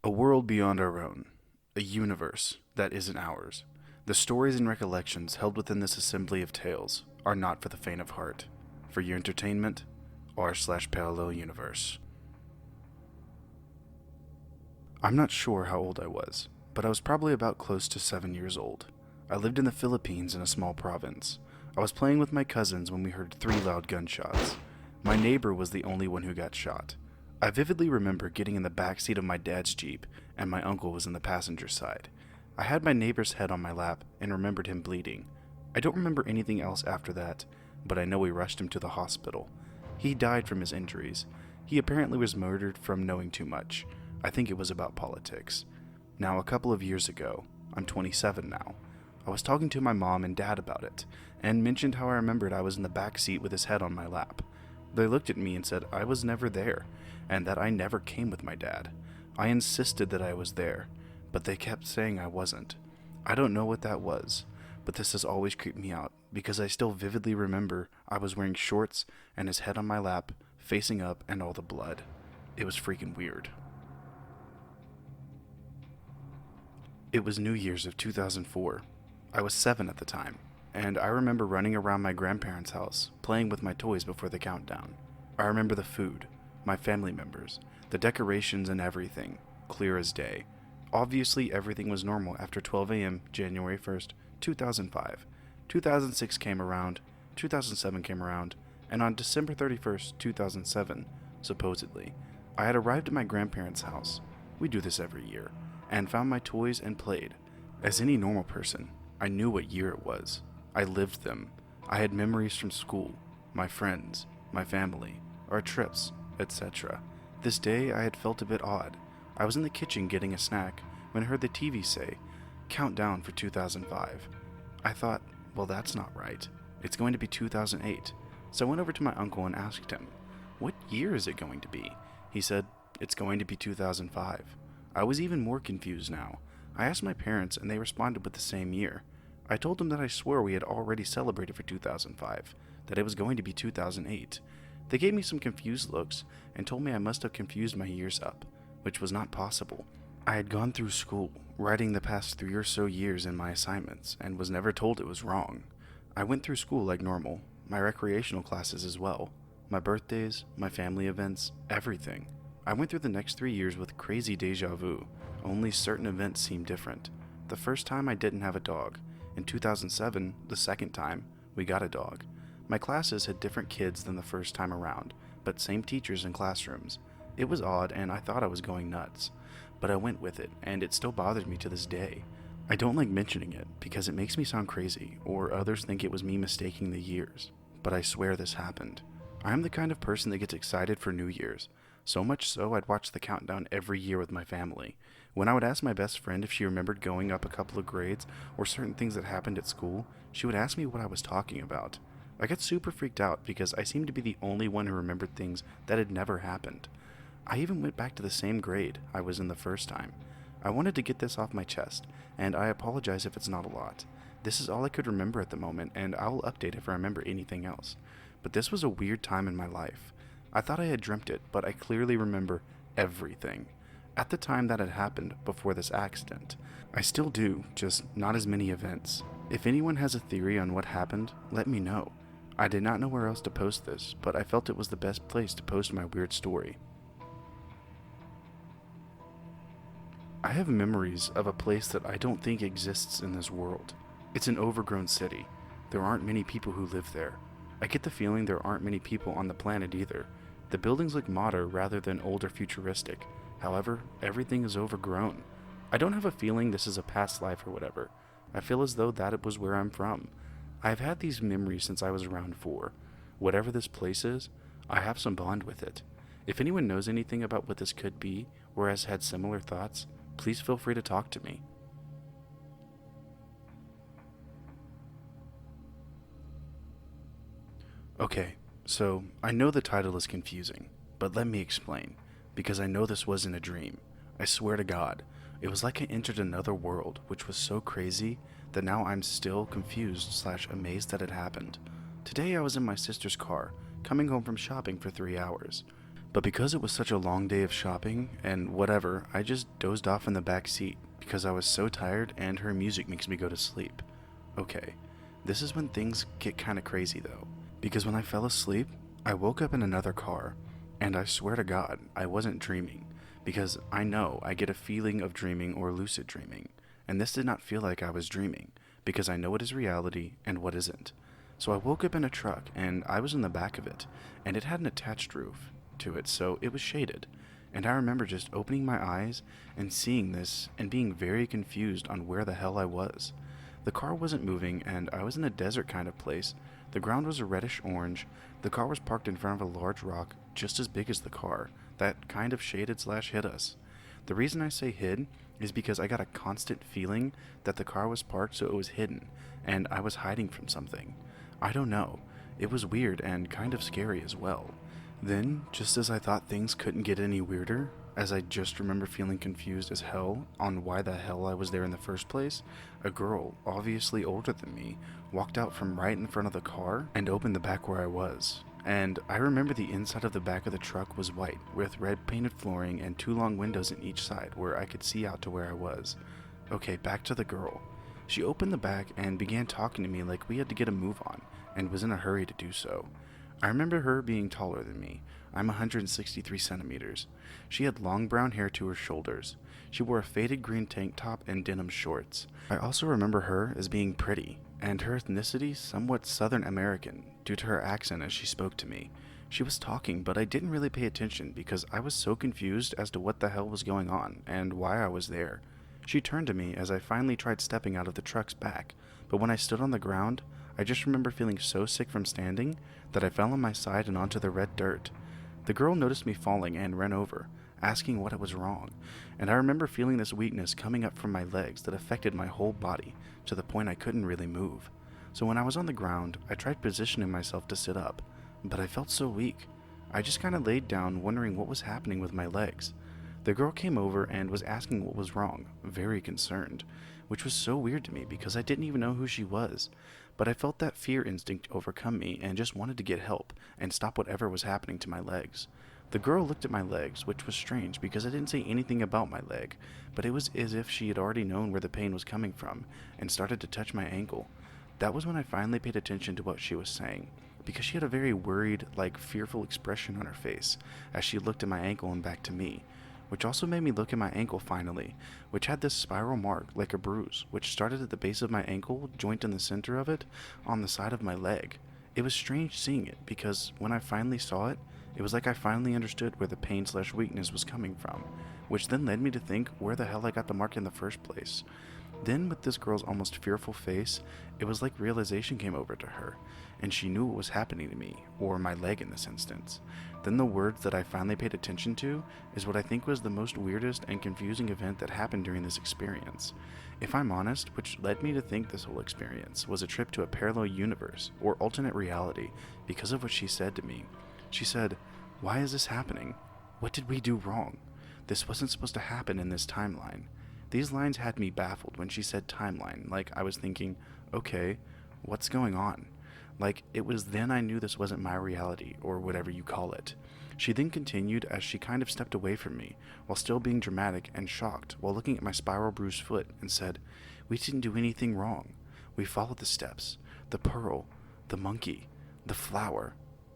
A world beyond our own. A universe that isn't ours. The stories and recollections held within this assembly of tales are not for the faint of heart. For your entertainment, r/ParallelUniverse. I'm not sure how old I was, but I was probably about close to 7 years old. I lived in the Philippines in a small province. I was playing with my cousins when we heard 3 loud gunshots. My neighbor was the only one who got shot. I vividly remember getting in the back seat of my dad's Jeep, and my uncle was in the passenger side. I had my neighbor's head on my lap and remembered him bleeding. I don't remember anything else after that, but I know we rushed him to the hospital. He died from his injuries. He apparently was murdered from knowing too much. I think it was about politics. Now, a couple of years ago, I'm 27 now, I was talking to my mom and dad about it, and mentioned how I remembered I was in the back seat with his head on my lap. They looked at me and said I was never there, and that I never came with my dad. I insisted that I was there, but they kept saying I wasn't. I don't know what that was, but this has always creeped me out, because I still vividly remember I was wearing shorts and his head on my lap, facing up, and all the blood. It was freaking weird. It was New Year's of 2004. I was 7 at the time, and I remember running around my grandparents' house, playing with my toys before the countdown. I remember the food, my family members, the decorations and everything, clear as day. Obviously, everything was normal after 12 a.m. January 1st, 2005. 2006 came around, 2007 came around, and on December 31st, 2007, supposedly, I had arrived at my grandparents' house. We do this every year, and found my toys and played. As any normal person, I knew what year it was. I lived them. I had memories from school, my friends, my family, our trips, etc. This day I had felt a bit odd. I was in the kitchen getting a snack when I heard the TV say, "Countdown for 2005. I thought, well, that's not right. It's going to be 2008. So I went over to my uncle and asked him, "What year is it going to be?" He said, "It's going to be 2005. I was even more confused now. I asked my parents and they responded with the same year. I told them that I swore we had already celebrated for 2005, that it was going to be 2008. They gave me some confused looks and told me I must have confused my years up, which was not possible. I had gone through school, writing the past 3 or so years in my assignments, and was never told it was wrong. I went through school like normal, my recreational classes as well, my birthdays, my family events, everything. I went through the next 3 years with crazy deja vu, only certain events seemed different. The first time I didn't have a dog. In 2007, the second time, we got a dog. My classes had different kids than the first time around, but same teachers and classrooms. It was odd and I thought I was going nuts, but I went with it and it still bothers me to this day. I don't like mentioning it because it makes me sound crazy or others think it was me mistaking the years, but I swear this happened. I am the kind of person that gets excited for New Year's, so much so I'd watch the countdown every year with my family. When I would ask my best friend if she remembered going up a couple of grades or certain things that happened at school, she would ask me what I was talking about. I got super freaked out because I seemed to be the only one who remembered things that had never happened. I even went back to the same grade I was in the first time. I wanted to get this off my chest, and I apologize if it's not a lot. This is all I could remember at the moment, and I will update if I remember anything else. But this was a weird time in my life. I thought I had dreamt it, but I clearly remember everything. At the time that had happened before this accident. I still do, just not as many events. If anyone has a theory on what happened, let me know. I did not know where else to post this, but I felt it was the best place to post my weird story. I have memories of a place that I don't think exists in this world. It's an overgrown city. There aren't many people who live there. I get the feeling there aren't many people on the planet either. The buildings look modern rather than old or futuristic. However, everything is overgrown. I don't have a feeling this is a past life or whatever. I feel as though that was where I'm from. I have had these memories since I was around 4. Whatever this place is, I have some bond with it. If anyone knows anything about what this could be, or has had similar thoughts, please feel free to talk to me. Okay, so I know the title is confusing, but let me explain, because I know this wasn't a dream. I swear to God, it was like I entered another world, which was so crazy that now I'm still confused/amazed that it happened. Today I was in my sister's car, coming home from shopping for 3 hours. But because it was such a long day of shopping and whatever, I just dozed off in the back seat because I was so tired and her music makes me go to sleep. Okay, this is when things get kinda crazy though, because when I fell asleep, I woke up in another car, and I swear to God, I wasn't dreaming, because I know I get a feeling of dreaming or lucid dreaming, and this did not feel like I was dreaming, because I know what is reality and what isn't. So I woke up in a truck, and I was in the back of it, and it had an attached roof to it, so it was shaded. And I remember just opening my eyes and seeing this and being very confused on where the hell I was. The car wasn't moving, and I was in a desert kind of place. The ground was a reddish orange. The car was parked in front of a large rock just as big as the car that kind of shaded slash hid us. The reason I say hid is because I got a constant feeling that the car was parked so it was hidden, and I was hiding from something. I don't know. It was weird and kind of scary as well. Then, just as I thought things couldn't get any weirder, as I just remember feeling confused as hell on why the hell I was there in the first place, a girl, obviously older than me, walked out from right in front of the car and opened the back where I was. And I remember the inside of the back of the truck was white, with red painted flooring and 2 long windows in each side where I could see out to where I was. Okay, back to the girl. She opened the back and began talking to me like we had to get a move on, and was in a hurry to do so. I remember her being taller than me. I'm 163 centimeters. She had long brown hair to her shoulders. She wore a faded green tank top and denim shorts. I also remember her as being pretty, and her ethnicity somewhat Southern American due to her accent as she spoke to me. She was talking, but I didn't really pay attention because I was so confused as to what the hell was going on and why I was there. She turned to me as I finally tried stepping out of the truck's back, but when I stood on the ground, I just remember feeling so sick from standing that I fell on my side and onto the red dirt. The girl noticed me falling and ran over, asking what was wrong, and I remember feeling this weakness coming up from my legs that affected my whole body to the point I couldn't really move. So when I was on the ground, I tried positioning myself to sit up, but I felt so weak. I just kind of laid down wondering what was happening with my legs. The girl came over and was asking what was wrong, very concerned, which was so weird to me because I didn't even know who she was. But I felt that fear instinct overcome me and just wanted to get help and stop whatever was happening to my legs. The girl looked at my legs, which was strange because I didn't say anything about my leg, but it was as if she had already known where the pain was coming from and started to touch my ankle. That was when I finally paid attention to what she was saying, because she had a very worried, fearful expression on her face as she looked at my ankle and back to me, which also made me look at my ankle finally, which had this spiral mark like a bruise, which started at the base of my ankle, joint in the center of it, on the side of my leg. It was strange seeing it, because when I finally saw it, it was like I finally understood where the pain/weakness was coming from, which then led me to think where the hell I got the mark in the first place. Then, with this girl's almost fearful face, it was like realization came over to her, and she knew what was happening to me, or my leg in this instance. Then the words that I finally paid attention to is what I think was the most weirdest and confusing event that happened during this experience. If I'm honest, which led me to think this whole experience was a trip to a parallel universe, or alternate reality, because of what she said to me. She said, "Why is this happening? What did we do wrong? This wasn't supposed to happen in this timeline." These lines had me baffled when she said timeline, like I was thinking, okay, what's going on? Like, it was then I knew this wasn't my reality, or whatever you call it. She then continued as she kind of stepped away from me, while still being dramatic and shocked, while looking at my spiral bruised foot, and said, "We didn't do anything wrong. We followed the steps. The pearl, the monkey, the flower,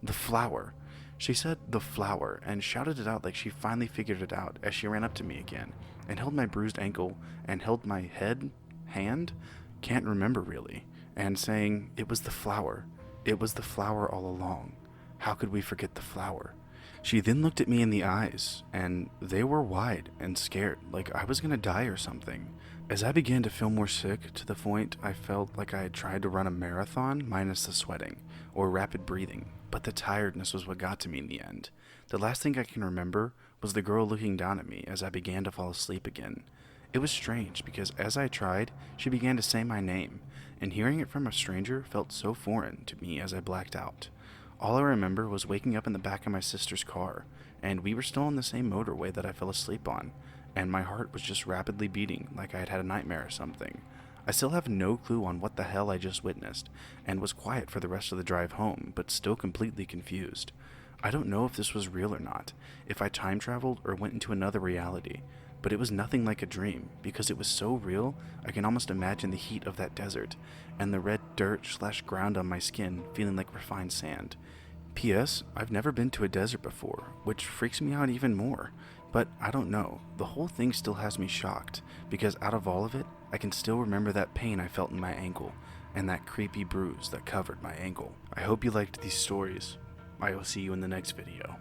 the flower." She said the flower, and shouted it out like she finally figured it out as she ran up to me again, and held my bruised ankle, and held my hand, can't remember really, and saying, "It was the flower. It was the flower all along. How could we forget the flower?" She then looked at me in the eyes, and they were wide and scared, like I was gonna die or something. As I began to feel more sick, to the point I felt like I had tried to run a marathon minus the sweating, or rapid breathing, but the tiredness was what got to me in the end. The last thing I can remember was the girl looking down at me as I began to fall asleep again. It was strange because as I tried, she began to say my name, and hearing it from a stranger felt so foreign to me as I blacked out. All I remember was waking up in the back of my sister's car, and we were still on the same motorway that I fell asleep on, and my heart was just rapidly beating like I had had a nightmare or something. I still have no clue on what the hell I just witnessed, and was quiet for the rest of the drive home, but still completely confused. I don't know if this was real or not, if I time traveled or went into another reality, but it was nothing like a dream because it was so real I can almost imagine the heat of that desert and the red dirt/ground on my skin feeling like refined sand. P.S. I've never been to a desert before, which freaks me out even more. But I don't know, the whole thing still has me shocked, because out of all of it, I can still remember that pain I felt in my ankle, and that creepy bruise that covered my ankle. I hope you liked these stories. I will see you in the next video.